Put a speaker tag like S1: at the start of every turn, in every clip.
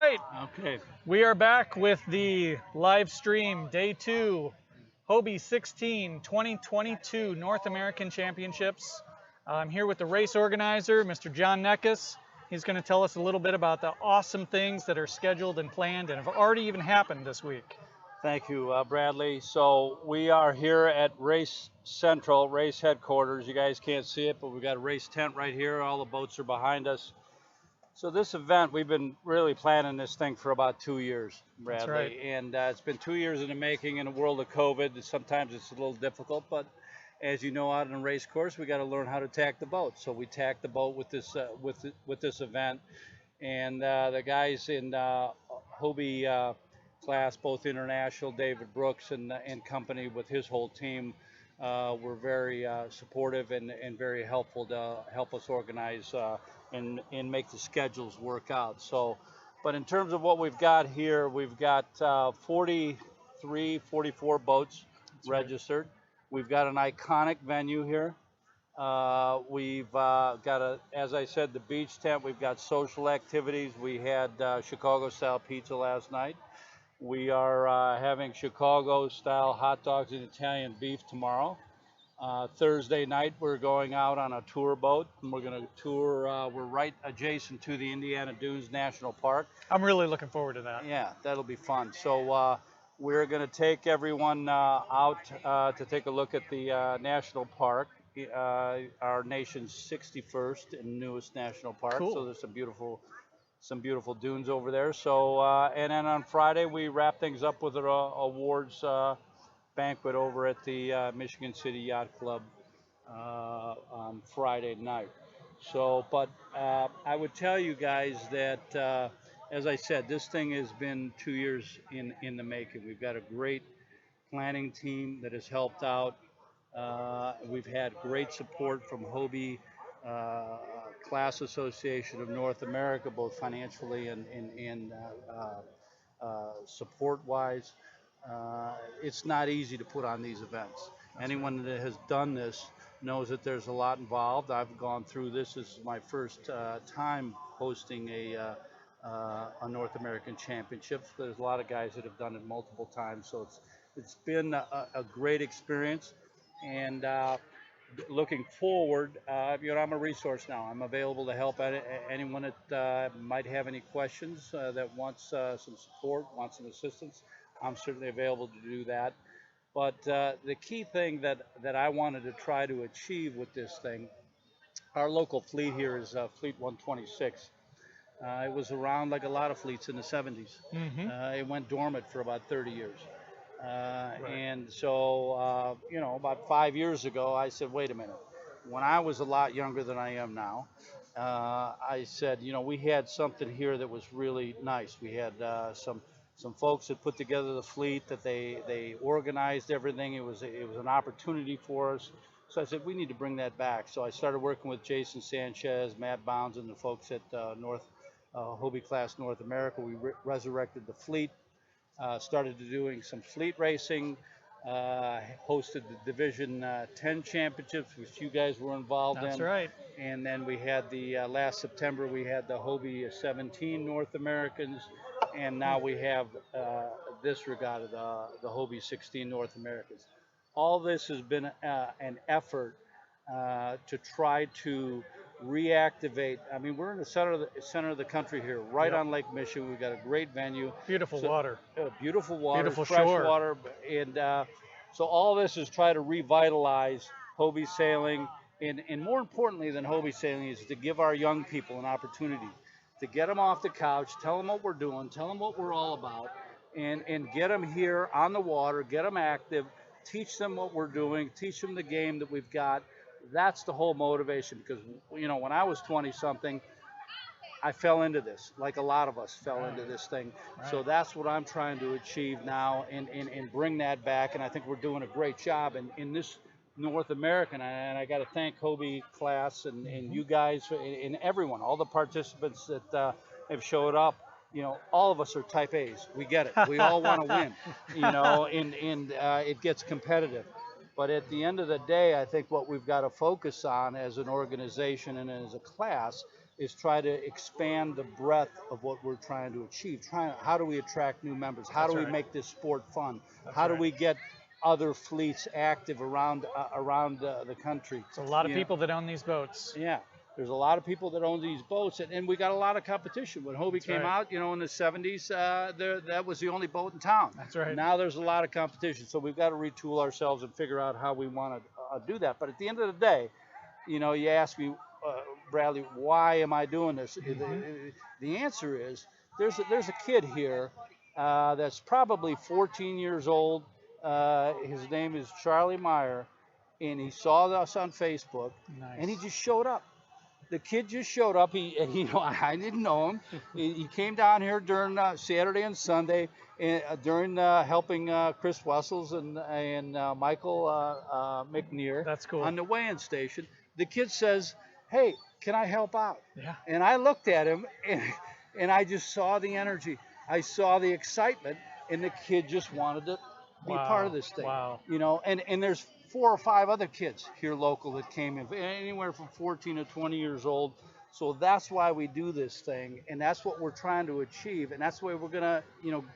S1: Right,
S2: Okay.
S1: we are back with the live stream, day two, Hobie 16 2022 North American Championships. I'm here with the race organizer, Mr. John Neckus. He's going to tell us a little bit about the awesome things that are scheduled and planned and have already even happened this week.
S2: Thank you, Bradley. So we are here at Race Central, race headquarters. You guys can't see it, but we've got a race tent right here. All the boats are behind us. So this event, we've been really planning this thing for about 2 years,
S1: That's right.
S2: Bradley. And it's been 2 years in the making in the world of COVID. Sometimes it's a little difficult, but as you know, out in a race course, we got to learn how to tack the boat. So we tack the boat with this event, and the guys in Hobie class, both international, David Brooks and company with his whole team, were very supportive and very helpful to help us organize and make the schedules work out. So, but in terms of what we've got here, we've got 43, 44 boats
S1: That's right.
S2: registered. We've got an iconic venue here. We've got as I said, the beach tent. We've got social activities. We had Chicago style pizza last night. We are having Chicago style hot dogs and Italian beef tomorrow. Thursday night, we're going out on a tour boat, and we're going to tour. We're right adjacent to the Indiana Dunes National Park.
S1: I'm really looking forward to that.
S2: Yeah, that'll be fun. So we're going to take everyone out to take a look at the national park, our nation's 61st and newest national park.
S1: Cool.
S2: So there's some beautiful dunes over there. So and then on Friday we wrap things up with an awards banquet over at the Michigan City Yacht Club on Friday night. So, but I would tell you guys that, as I said, this thing has been 2 years in the making. We've got a great planning team that has helped out. We've had great support from Hobie Class Association of North America, both financially and support wise. It's not easy to put on these events.
S1: That's right.
S2: Anyone that has done this knows that there's a lot involved. I've gone through this. This is my first time hosting a North American Championship. There's a lot of guys that have done it multiple times, so it's been a great experience. And looking forward, I'm a resource now. I'm available to help anyone that might have any questions, that wants some support, wants some assistance. I'm certainly available to do that. But the key thing that I wanted to try to achieve with this thing, our local fleet here is Fleet 126. It was around like a lot of fleets in the 70s.
S1: Mm-hmm.
S2: It went dormant for about 30 years.
S1: Right.
S2: And so, about 5 years ago, I said, wait a minute. When I was a lot younger than I am now, I said, we had something here that was really nice. We had some folks that put together the fleet, that they organized everything. It was an opportunity for us. So I said, we need to bring that back. So I started working with Jason Sanchez, Matt Bounds, and the folks at Hobie Class North America. We resurrected the fleet, started doing some fleet racing, hosted the Division 10 championships, which you guys were involved
S1: That's
S2: in.
S1: right.
S2: And then we had the last September, we had the Hobie 17 North Americans. And now we have this regatta, the Hobie 16 North Americans. All this has been an effort to try to reactivate. I mean, we're in the center of the country here, right
S1: Yep.
S2: on Lake Michigan. We've got a great venue.
S1: Beautiful
S2: So,
S1: water.
S2: beautiful water,
S1: Beautiful
S2: fresh
S1: shore.
S2: water, and so all this is try to revitalize Hobie sailing, and more importantly than Hobie sailing is to give our young people an opportunity to get them off the couch, tell them what we're doing, tell them what we're all about, and get them here on the water, get them active, teach them what we're doing, teach them the game that we've got. That's the whole motivation, because when I was 20 something, I fell into this, like a lot of us fell into this thing. So
S1: Right.
S2: that's what I'm trying to achieve now, and bring that back. And I think we're doing a great job in this North American. And I got to thank Hobie Class and
S1: Mm-hmm.
S2: you guys and everyone, all the participants that have showed up. All of us are type A's. We get it. We all want to win, and it gets competitive. But at the end of the day, I think what we've got to focus on as an organization and as a class is try to expand the breadth of what we're trying to achieve. How do we attract new members? How
S1: That's
S2: do we
S1: right.
S2: make this sport fun?
S1: That's
S2: How do
S1: right.
S2: we get other fleets active around the country?
S1: It's a lot of
S2: You know,
S1: people that own these boats.
S2: yeah, there's a lot of people that own these boats, and we got a lot of competition. When Hobie
S1: That's
S2: came
S1: right.
S2: out, in the 70s, that was the only boat in town.
S1: That's right.
S2: Now there's a lot of competition, so we've got to retool ourselves and figure out how we want to do that. But at the end of the day, you ask me, Bradley, why am I doing this? The answer is there's a kid here that's probably 14 years old. His name is Charlie Meyer, and he saw us on Facebook,
S1: Nice.
S2: and he just showed up. The kid just showed up. I didn't know him. He came down here during Saturday and Sunday, during helping Chris Wessels and Michael McNear.
S1: That's cool.
S2: On the weigh-in station. The kid says, "Hey, can I help out?"
S1: Yeah.
S2: And I looked at him, and I just saw the energy. I saw the excitement, and the kid just wanted to be part of this thing.
S1: Wow.
S2: And there's 4 or 5 other kids here local that came in, anywhere from 14 to 20 years old. So that's why we do this thing, and that's what we're trying to achieve, and that's the way we're gonna,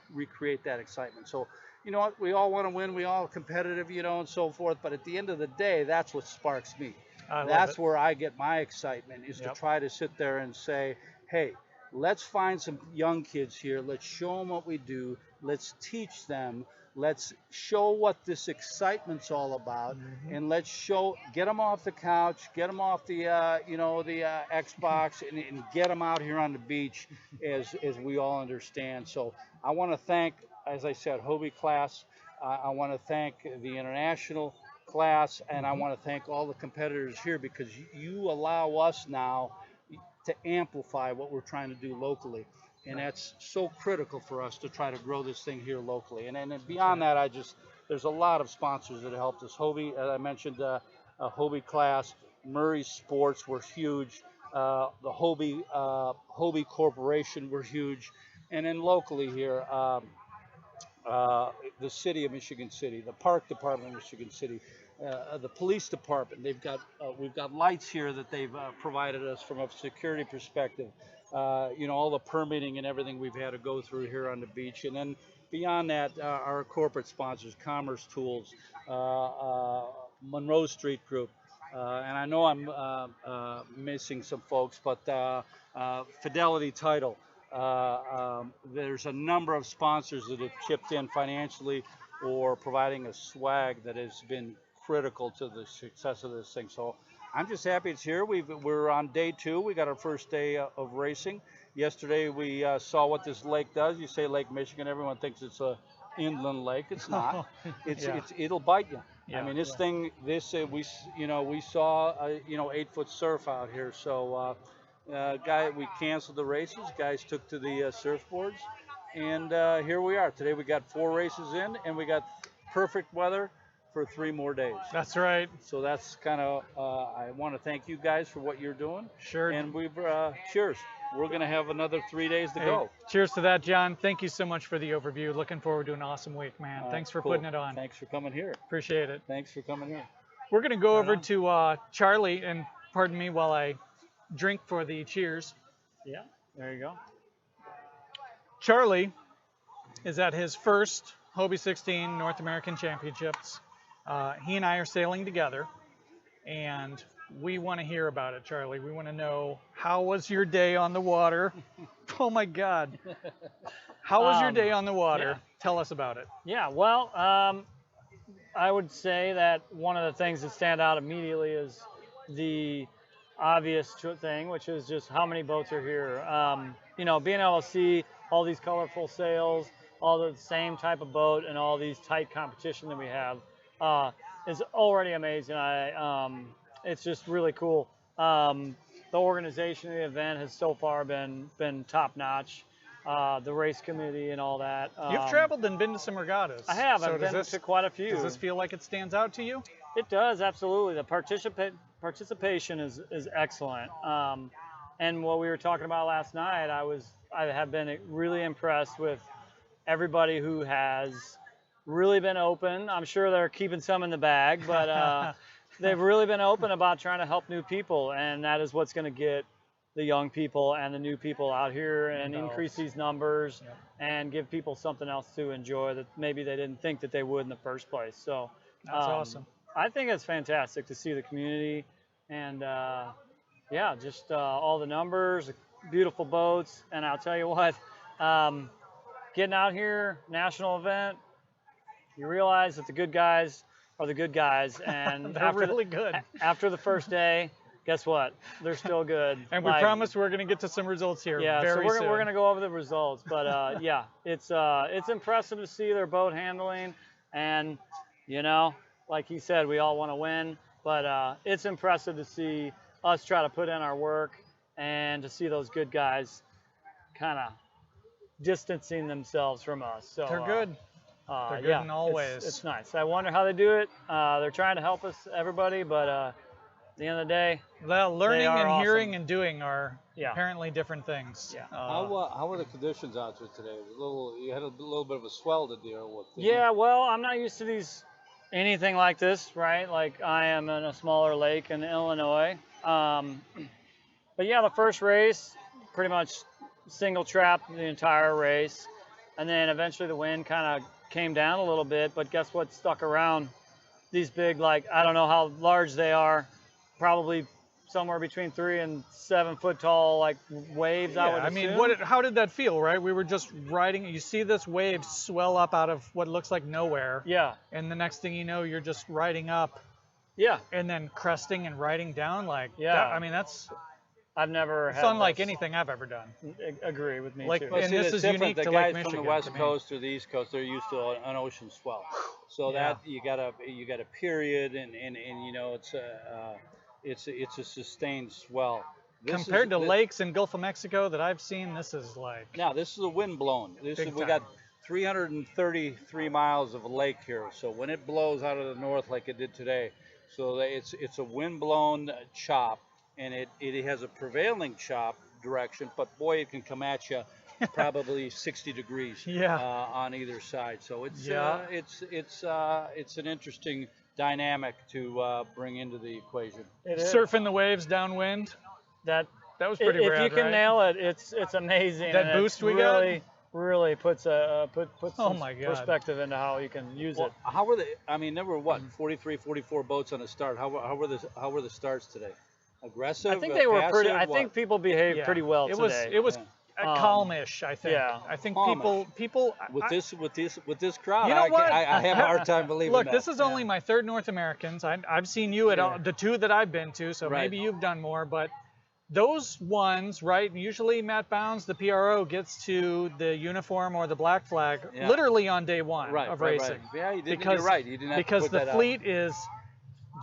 S2: recreate that excitement. So, you know what? We all want to win. We all competitive, and so forth. But at the end of the day, that's what sparks me. That's where I get my excitement, is to try to sit there and say, hey, let's find some young kids here. Let's show them what we do. Let's teach them. Let's show what this excitement's all about, and let's get them off the couch, get them off the Xbox, and get them out here on the beach, as we all understand. So I want to thank, as I said, Hobie class. I want to thank the international class, and I want to thank all the competitors here, because you allow us now to amplify what we're trying to do locally. And that's so critical for us to try to grow this thing here locally. And then beyond that, there's a lot of sponsors that have helped us. Hobie, as I mentioned, Hobie class, Murray Sports were huge. The Hobie Corporation were huge. And then locally here, the city of Michigan City, the park department of Michigan City, the police department. We've got lights here that they've provided us from a security perspective. All the permitting and everything we've had to go through here on the beach. And then beyond that, our corporate sponsors, Commerce Tools, Monroe Street Group, and I know I'm missing some folks, but Fidelity Title. There's a number of sponsors that have chipped in financially or providing a swag that has been critical to the success of this thing. So I'm just happy it's here. We're on day 2. We got our first day of racing. Yesterday we saw what this lake does. You say Lake Michigan, everyone thinks it's a inland lake. It's not. It'll bite you.
S1: Yeah.
S2: I mean, we saw 8-foot surf out here. So we canceled the races. Guys took to the surfboards, and here we are. Today we got 4 races in, and we got perfect weather for 3 more days.
S1: That's right.
S2: So that's kind of, I want to thank you guys for what you're doing.
S1: Sure.
S2: And cheers. We're going to have another 3 days to go.
S1: Cheers to that, John. Thank you so much for the overview. Looking forward to an awesome week, man. Thanks for putting it on.
S2: Thanks for coming here.
S1: Appreciate it.
S2: Thanks for coming here.
S1: We're going to go over to Charlie, and pardon me while I drink for the cheers.
S3: Yeah, there you go.
S1: Charlie is at his first Hobie 16 North American Championships. He and I are sailing together, and we want to hear about it, Charlie. We want to know, how was your day on the water? Oh my God. How was your day on the water?
S3: Yeah.
S1: Tell us about it.
S3: Yeah, well, I would say that one of the things that stand out immediately is the obvious thing, which is just how many boats are here. Being able to see all these colorful sails, all the same type of boat, and all these tight competition that we have is already amazing. It's just really cool. The organization of the event has so far been top notch. The race committee and all that.
S1: You've traveled and been to some regattas.
S3: I have.
S1: So
S3: I've been to quite a few.
S1: Does this feel like it stands out to you?
S3: It does, absolutely. The participation is excellent. And what we were talking about last night, I have been really impressed with everybody who has really been open. I'm sure they're keeping some in the bag, but they've really been open about trying to help new people, and that is what's going to get the young people and the new people out here and
S1: Involved.
S3: increase these numbers
S1: Yep.
S3: and give people something else to enjoy that maybe they didn't think that they would in the first place. So
S1: That's awesome.
S3: I think it's fantastic to see the community and yeah, just all the numbers, beautiful boats, and I'll tell you what, getting out here, national event, you realize that the good guys are the good guys, and
S1: They're really good.
S3: After the first day, guess what? They're still good.
S1: And we promise we're going to get to some results here
S3: Yeah,
S1: very
S3: so
S1: soon.
S3: we're gonna go over the results, but yeah, it's impressive to see their boat handling, and you know, like he said, we all want to win, but it's impressive to see us try to put in our work and to see those good guys kind of distancing themselves from us. So
S1: They're good. They're good
S3: yeah,
S1: in all ways.
S3: It's nice. I wonder how they do it. They're trying to help us, everybody, but at the end of the day,
S1: Well, learning
S3: are
S1: and
S3: awesome.
S1: hearing and doing are
S3: Yeah.
S1: apparently different things.
S3: Yeah.
S2: How were the conditions out there today? It was you had a little bit of a swell to deal with.
S3: Yeah, well, I'm not used to anything like this, right? Like I am in a smaller lake in Illinois. But yeah, the first race, pretty much single trap the entire race. And then eventually the wind kind of came down a little bit, but guess what stuck around? These big, like, I don't know how large they are, probably somewhere between 3 and 7 foot tall, like waves, I would
S1: I mean,
S3: assume.
S1: how did that feel, right? We were just riding. You see this wave swell up out of what looks like nowhere.
S3: Yeah,
S1: And the next thing you know, you're just riding up
S3: yeah.
S1: and then cresting and riding down. Like,
S3: Yeah.
S1: that, I mean, that's
S3: I've never
S1: it's
S3: had
S1: unlike
S3: this.
S1: anything I've ever done.
S3: Agree with me
S1: Like,
S3: too.
S1: and this
S2: it's
S1: is
S2: different.
S1: unique
S2: The
S1: to
S2: guys
S1: Lake
S2: from
S1: Michigan.
S2: the West
S1: to me.
S2: Coast or the East Coast, they're used to an ocean swell. So
S1: Yeah.
S2: that you got a period, and you know it's a sustained swell.
S1: Compared to lakes in Gulf of Mexico that I've seen, this is like
S2: Now this is a wind blown.
S1: Big
S2: We
S1: time.
S2: got 333 miles of a lake here. So when it blows out of the north like it did today, so that it's a wind blown chop, and it has a prevailing chop direction, but boy, it can come at you probably 60 degrees
S1: Yeah.
S2: on either side. So it's
S1: Yeah.
S2: it's an interesting dynamic to bring into the equation.
S3: It is.
S1: surfing the waves downwind.
S3: That
S1: That was pretty
S3: if
S1: rad,
S3: you can
S1: right?
S3: nail it, it's amazing.
S1: That
S3: and
S1: boost
S3: it's
S1: we got?
S3: really puts
S1: Oh
S3: some
S1: my God.
S3: perspective into how you can use
S2: Well,
S3: it.
S2: how were they? I mean, there were what 43, 44 boats on the start. How were the starts today? Aggressive?
S3: I think they were pretty.
S2: passive,
S3: I think
S2: what?
S3: people behaved
S1: Yeah.
S3: pretty well
S1: It
S3: today.
S1: was
S3: Um,
S1: calmish, I think.
S3: yeah.
S1: I think
S2: Calmish.
S1: people
S2: with
S1: I-
S2: this crowd.
S1: You know what?
S2: I have a hard time believing
S1: Look,
S2: that.
S1: this is only my third North Americans. I've seen you at
S2: Sure.
S1: the two that I've been to, so
S2: Right.
S1: maybe you've done more. But those ones, right? Usually Matt Bounds, the PRO, gets to the uniform or the black flag
S2: Yeah.
S1: literally on day one
S2: right,
S1: of
S2: right,
S1: racing.
S2: Right. Yeah, you did.
S1: Because,
S2: You're right. You didn't have
S1: because
S2: to put
S1: the
S2: that out.
S1: fleet is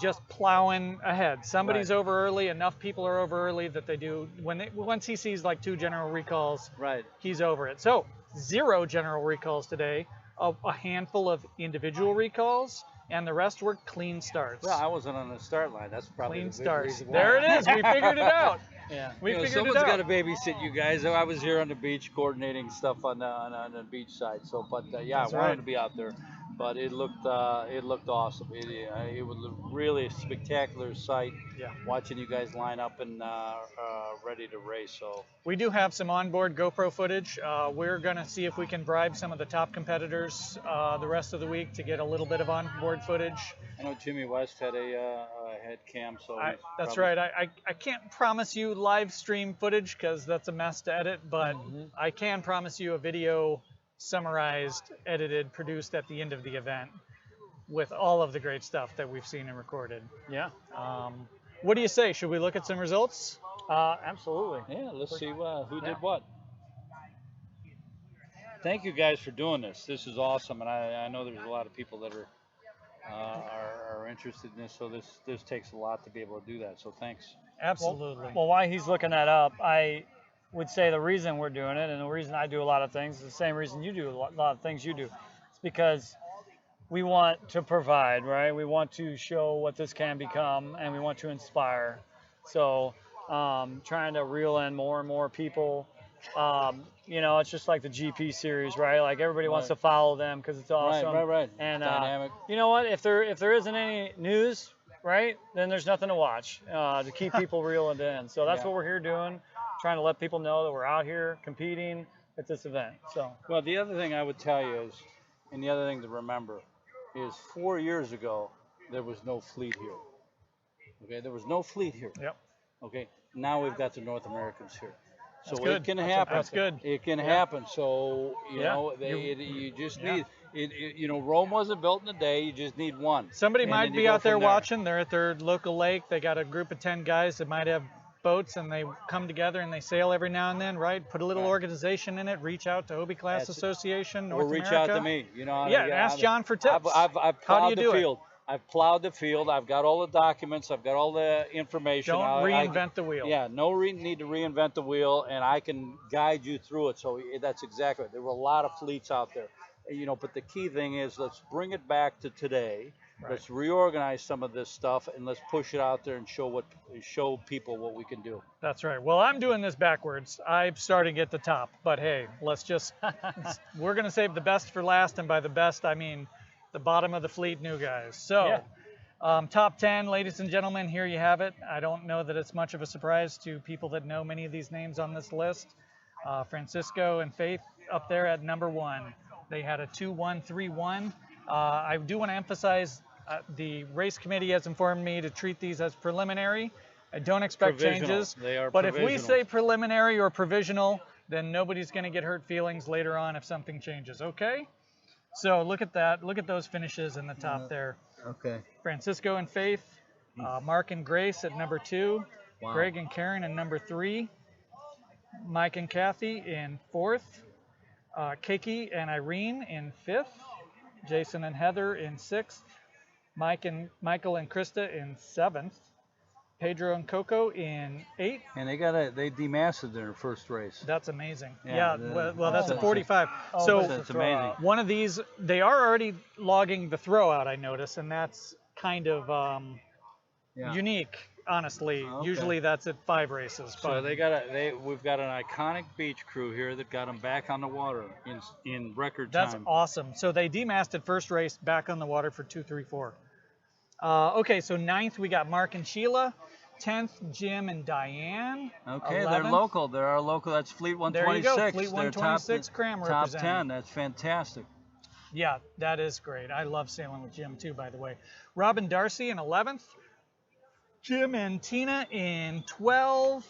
S1: just plowing ahead. Somebody's
S2: Right.
S1: over early. Enough people are over early that they do once he sees like 2 general recalls,
S2: Right.
S1: he's over it. So 0 general recalls today, a handful of individual recalls, and the rest were clean starts.
S2: Well, I wasn't on the start line. That's probably
S1: Clean
S2: the big
S1: starts.
S2: reason why.
S1: There it is. We figured it out.
S3: Yeah.
S1: We figured it
S2: someone's
S1: out.
S2: got to babysit you guys. I was here on the beach coordinating stuff on the beach side. So, but yeah,
S1: That's
S2: I wanted
S1: right.
S2: to be out there. But it looked awesome. It was a really spectacular sight.
S1: Yeah.
S2: Watching you guys line up and ready to race. So
S1: We do have some onboard GoPro footage. We're going to see if we can bribe some of the top competitors the rest of the week to get a little bit of onboard footage.
S2: I know Jimmy West had a head cam. So he's
S1: That's
S2: probably-
S1: right. I can't promise you live stream footage because that's a mess to edit, but I can promise you a video summarized, edited, produced at the end of the event with all of the great stuff that we've seen and recorded.
S3: Yeah.
S1: What do you say? Should we look at some results?
S3: Absolutely.
S2: Yeah, let's see who
S3: Yeah.
S2: did what. Thank you guys for doing this. This is awesome, and I know there's a lot of people that are interested in this. So this takes a lot to be able to do that. So thanks.
S1: Absolutely.
S3: Well, while he's looking that up, I would say the reason we're doing it and the reason I do a lot of things is the same reason you do a lot of things you do. It's because we want to provide, right? We want to show what this can become, and we want to inspire. So trying to reel in more and more people. It's just like the GP series, right? Like everybody wants to
S2: Right.
S3: follow them because it's awesome.
S2: Right.
S3: And
S2: Dynamic.
S3: you know what? If there isn't any news, right, then there's nothing to watch to keep people reeling in. So that's
S2: Yeah.
S3: what we're here doing. trying to let people know that we're out here competing at this event. So
S2: Well, the other thing I would tell you is, and the other thing to remember, is 4 years ago there was no fleet here. Okay, there was no fleet here.
S1: Yep.
S2: Okay, now we've got the North Americans here. So
S1: That's good.
S2: it can happen.
S1: That's good.
S2: It can
S1: Yeah.
S2: happen. So you
S1: Yeah.
S2: know, you just
S1: Yeah.
S2: need. You know, Rome wasn't built in a day. You just need one.
S1: Somebody
S2: And
S1: might
S2: then you
S1: be
S2: go
S1: out there
S2: from there.
S1: watching. They're at their local lake. They got a group of 10 guys that might have boats, and they come together and they sail every now and then, right? Put a little
S2: Right.
S1: organization in it. Reach out to Hobie Class
S2: That's it.
S1: Association,
S2: Or
S1: North
S2: reach
S1: America.
S2: out to me. You know. how to
S1: Yeah,
S2: get
S1: ask
S2: on it.
S1: John for tips.
S2: I've
S1: How
S2: plowed
S1: do you
S2: the
S1: do it?
S2: field. I've plowed the field. I've got all the documents. I've got all the information.
S1: Don't reinvent the wheel.
S2: Yeah, no need to reinvent the wheel, and I can guide you through it. So that's exactly it. There were a lot of fleets out there, you know. But the key thing is, let's bring it back to today.
S1: Right.
S2: Let's reorganize some of this stuff, and let's push it out there and show people what we can do.
S1: That's right. Well, I'm doing this backwards. I'm starting at the top, but hey, let's just, we're going to save the best for last, and by the best, I mean the bottom of the fleet new guys. So, top 10, ladies and gentlemen, here you have it. I don't know that it's much of a surprise to people that know many of these names on this list. Francisco and Faith up there at number 1. They had a 2-1-3-1. I do want to emphasize the race committee has informed me to treat these as preliminary. I don't expect
S2: Provisional.
S1: changes.
S2: They are
S1: But if we
S2: provisional.
S1: say preliminary or provisional, then nobody's going to get hurt feelings later on if something changes, okay? So look at that. Look at those finishes in the top there.
S2: Okay.
S1: Francisco and Faith, Mark and Grace at number 2,
S2: Wow.
S1: Greg and Karen in number 3, Mike and Kathy in 4th, Kiki and Irene in 5th, Jason and Heather in 6th, Michael and Krista in 7th, Pedro and Coco in 8th.
S2: And they demastered their first race.
S1: That's amazing.
S2: Yeah,
S1: Well, that's a 45.
S3: Oh,
S1: So
S2: That's amazing.
S1: one of these, they are already logging the throwout, I notice, and that's kind of
S2: Yeah.
S1: unique, honestly.
S2: Okay.
S1: Usually that's at 5 races.
S2: So
S1: But
S2: we've got an iconic beach crew here that got them back on the water in record
S1: that's
S2: time.
S1: awesome. So they demasted first race back on the water for 2, 3, 4. Okay, so 9th we got Mark and Sheila. 10th, Jim and Diane.
S2: Okay,
S1: 11th,
S2: they're local. They're our local. That's Fleet
S1: There you
S2: 126.
S1: go, Fleet
S2: They're
S1: 126 Cram
S2: top
S1: representing.
S2: 10. That's fantastic.
S1: Yeah, that is great. I love sailing with Jim too, by the way. Robin Darcy in 11th. Jim and Tina in 12.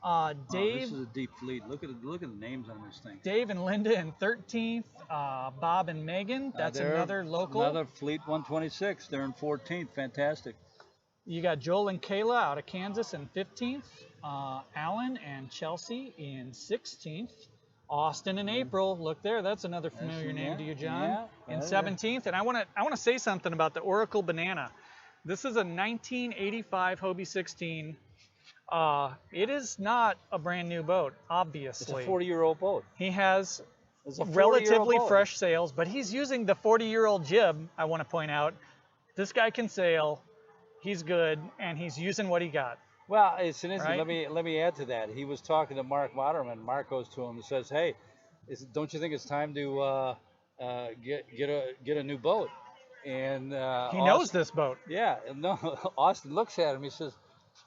S2: Oh,
S1: Dave,
S2: this is a deep fleet. Look at the names on this thing.
S1: Dave and Linda in 13th. Bob and Megan. That's
S2: They're
S1: another local.
S2: Another Fleet 126. They're in 14th. Fantastic.
S1: You got Joel and Kayla out of Kansas in 15th. Alan and Chelsea in 16th. Austin and April, look there. That's another familiar name to you, John.
S2: Yeah,
S1: In
S2: yeah.
S1: 17th. And I want to say something about the Oracle Banana. This is a 1985 Hobie 16. It is not a brand new boat,
S2: It's
S1: obviously.
S2: a 40-year-old boat.
S1: He has
S2: It's a 40-year-old
S1: relatively
S2: boat.
S1: fresh sails, but he's using the 40-year-old jib, I want to point out. This guy can sail. He's good, and he's using what he got.
S2: Well, it's an
S1: Right.
S2: Let me add to that. He was talking to Mark Moderman. Mark goes to him and says, "Hey, don't you think it's time to get a new boat?" And
S1: He knows this boat.
S2: Yeah, and no. Austin looks at him. He says,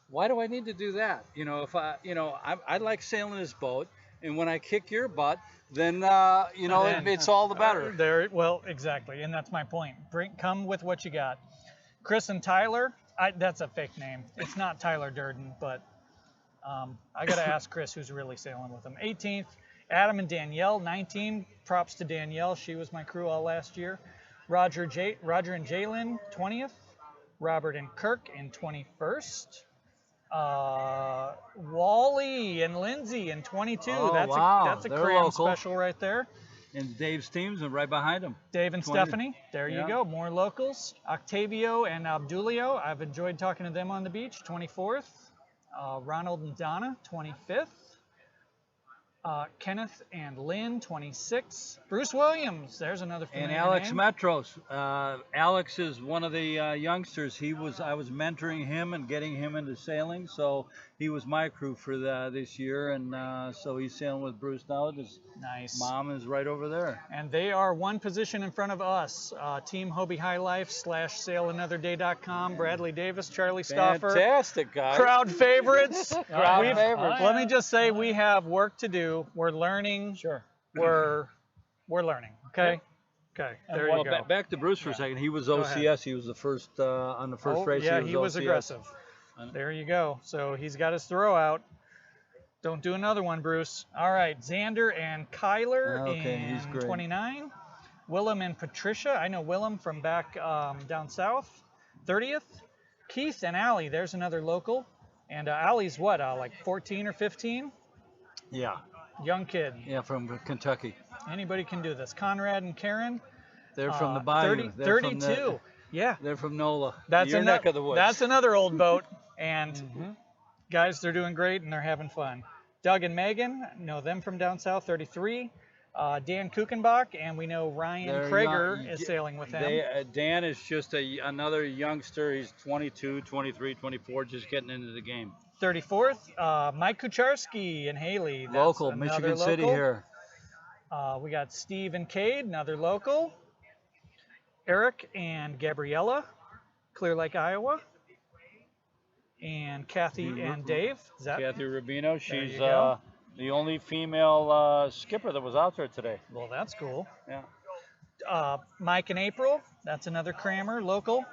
S2: "Why do I need to do that? You know, if I like sailing this boat, and when I kick your butt, then
S1: Then,
S2: it's all the better."
S1: Well, exactly, and that's my point. Come with what you got. Chris and Tyler. That's a fake name. It's not Tyler Durden, but I got to ask Chris who's really sailing with him. 18th, Adam and Danielle. 19. Props to Danielle. She was my crew all last year. Roger and Jalen, 20th. Robert and Kirk in 21st. Wally and Lindsay in 22.
S2: Oh,
S1: that's
S2: wow.
S1: that's a
S2: They're
S1: cram
S2: local.
S1: special right there.
S2: And Dave's team's right behind him.
S1: Dave and
S2: 20.
S1: Stephanie, there you
S2: Yeah.
S1: go. More locals. Octavio and Abdulio, I've enjoyed talking to them on the beach. 24th. Ronald and Donna, 25th. Kenneth and Lynn, 26. Bruce Williams, there's another
S4: And
S1: familiar
S4: Alex
S1: name.
S4: Metros. Alex is one of the youngsters. I was mentoring him and getting him into sailing, so he was my crew for this year, and so he's sailing with Bruce now. His
S1: Nice.
S4: mom is right over there.
S1: And they are one position in front of us. Team Hobie High Life / SailAnotherDay.com. Bradley Davis, Charlie Stauffer.
S2: Fantastic, guys.
S1: Crowd favorites.
S2: Crowd
S1: We've-
S2: favorites.
S1: Let me just say we have work to do. We're learning.
S3: Sure.
S1: We're learning. Okay. Okay. There
S4: Well,
S1: you go.
S4: back to Bruce for a second. He was OCS. He was the first on the first race.
S1: Yeah, he was
S4: OCS.
S1: aggressive. There you go. So he's got his throw out. Don't do another one, Bruce. All right, Xander and Kyler
S4: Okay,
S1: in
S4: he's great.
S1: 29. Willem and Patricia. I know Willem from back down south. 30th. Keith and Allie. There's another local. And Allie's what, like 14 or 15?
S4: Yeah,
S1: Young kid.
S4: yeah, from Kentucky.
S1: Anybody can do this. Conrad and Karen.
S4: They're from the bayou.
S1: 30,
S4: They're from
S1: 32. Yeah.
S4: They're from NOLA.
S1: That's
S4: your neck of the woods.
S1: That's another old boat. And guys, they're doing great and they're having fun. Doug and Megan, know them from down south, 33. Dan Kuchenbach, and we know Ryan
S4: They're
S1: Krager
S4: young.
S1: is sailing with them.
S4: Dan is just another youngster. He's 22, 23, 24, just getting into the game.
S1: 34th, Mike Kucharski and Haley. That's
S4: Local,
S1: another
S4: Michigan City
S1: local.
S4: here.
S1: We got Steve and Cade, another local. Eric and Gabriella, Clear Lake, Iowa. And Kathy and Dave. Is that?
S4: Kathy Rubino, she's
S1: you go.
S4: the only female skipper that was out there today.
S1: Well, that's cool.
S4: Yeah.
S1: Mike and April, that's another Kramer, local.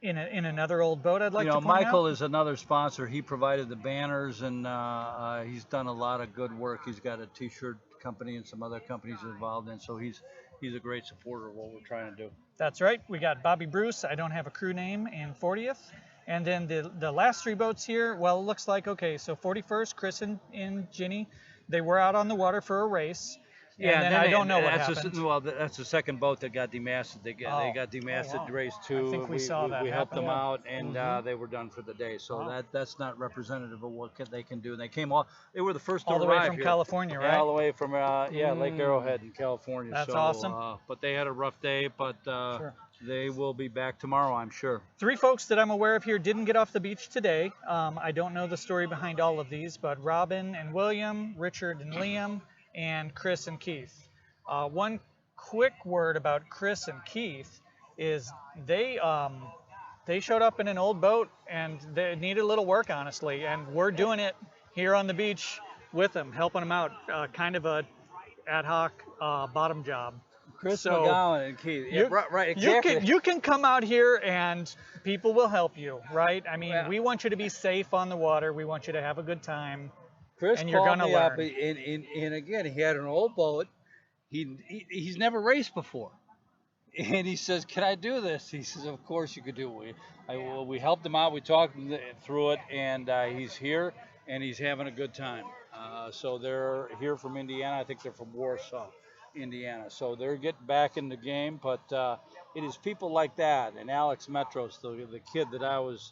S1: In another old boat, I'd like to point
S4: Michael
S1: out.
S4: is another sponsor. He provided the banners, and he's done a lot of good work. He's got a T-shirt company and some other companies involved in, so he's a great supporter of what we're trying to do.
S1: That's right. We got Bobby Bruce. I don't have a crew name, and 40th. And then the last three boats here, well, it looks like, okay, so 41st, Chris and Ginny, they were out on the water for a race.
S4: Yeah,
S1: and then I don't know what happened.
S4: That's the second boat that got demasted. They got demasted
S1: wow.
S4: race 2.
S1: I think we saw that
S4: We helped
S1: happen.
S4: them out, and they were done for the day. So
S1: Wow.
S4: that's not representative of what they can do. And they came all. They were the first to
S1: All the
S4: arrive
S1: way from
S4: here.
S1: California, right?
S4: Yeah, all the way from Lake Arrowhead in California.
S1: That's
S4: so,
S1: awesome.
S4: But they had a rough day, but
S1: Sure.
S4: they will be back tomorrow, I'm sure.
S1: Three folks that I'm aware of here didn't get off the beach today. I don't know the story behind all of these, but Robin and William, Richard and Liam, and Chris and Keith. One quick word about Chris and Keith is they showed up in an old boat and they needed a little work, honestly, and we're doing it here on the beach with them, helping them out, kind of a ad hoc bottom job.
S4: Chris
S1: So,
S4: McGowan and Keith. Yeah, right, exactly.
S1: You can come out here and people will help you, right? I mean,
S4: Yeah.
S1: we want you to be safe on the water. We want you to have a good time.
S4: Chris
S1: and you're
S4: called
S1: gonna
S4: me up,
S1: learn.
S4: and again, he had an old boat. He's never raced before, and he says, "Can I do this?" He says, "Of course you could do it." We helped him out. We talked him through it, and he's here, and he's having a good time. So they're here from Indiana. I think they're from Warsaw, Indiana. So they're getting back in the game, but it is people like that, and Alex Metros, the kid that I was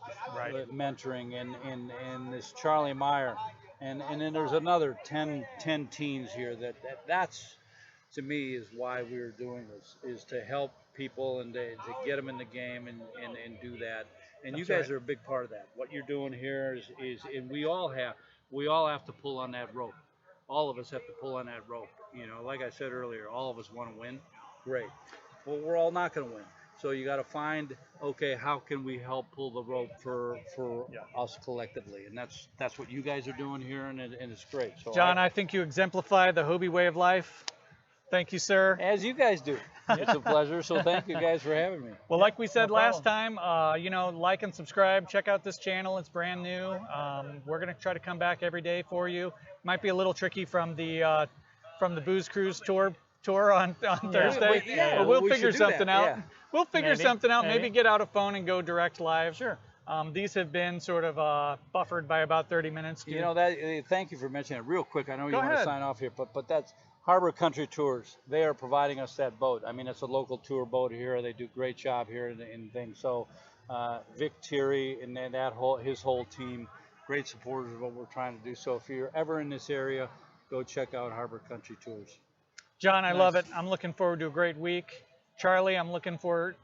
S4: mentoring, and this Charlie Meyer, and then there's another 10 teams here. That's to me is why we're doing this, is to help people and to get them in the game and do that. And you guys are a big part of that. What you're doing here is and we all have to pull on that rope. All of us have to pull on that rope. Like I said earlier, all of us want to win. Great. But we're all not going to win. So you got to find, okay, how can we help pull the rope for us collectively? And that's what you guys are doing here, and it's great. So
S1: John, I think you exemplify the Hobie way of life. Thank you, sir.
S4: as you guys do. It's a pleasure. So thank you guys for having me.
S1: Well, like we said last time, like and subscribe. Check out this channel. It's brand new. We're going to try to come back every day for you. Might be a little tricky from the Booze Cruise tour on Thursday. But we'll figure something out.
S4: Yeah.
S1: We'll figure
S3: Maybe.
S1: something out. Maybe
S3: Maybe.
S1: get out a phone and go direct live.
S3: Sure.
S1: These have been sort of buffered by about 30 minutes.
S4: Thank you for mentioning it real quick. I know you
S1: Go
S4: want to
S1: ahead.
S4: sign off here, but that's Harbor Country Tours. They are providing us that boat. I mean, it's a local tour boat here. They do a great job here and things. So Vic Thierry and then his whole team,
S2: great supporters of what we're trying to do. So if you're ever in this area, go check out Harbor Country Tours.
S1: John, I
S2: Nice.
S1: love it. I'm looking forward to a great week. Charlie, I'm looking forward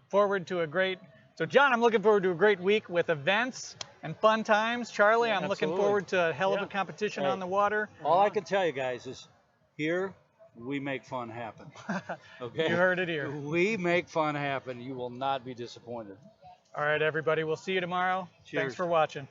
S1: to a great. So John, I'm looking forward to a great week with events and fun times. Charlie, I'm looking
S2: Absolutely.
S1: forward to a hell of
S3: Yeah.
S1: a competition
S2: Hey.
S1: on the water.
S2: All I can tell you guys is here we make fun happen. Okay?
S1: You heard it here.
S2: We make fun happen. You will not be disappointed.
S1: All right, everybody. We'll see you tomorrow.
S2: Cheers.
S1: Thanks for watching.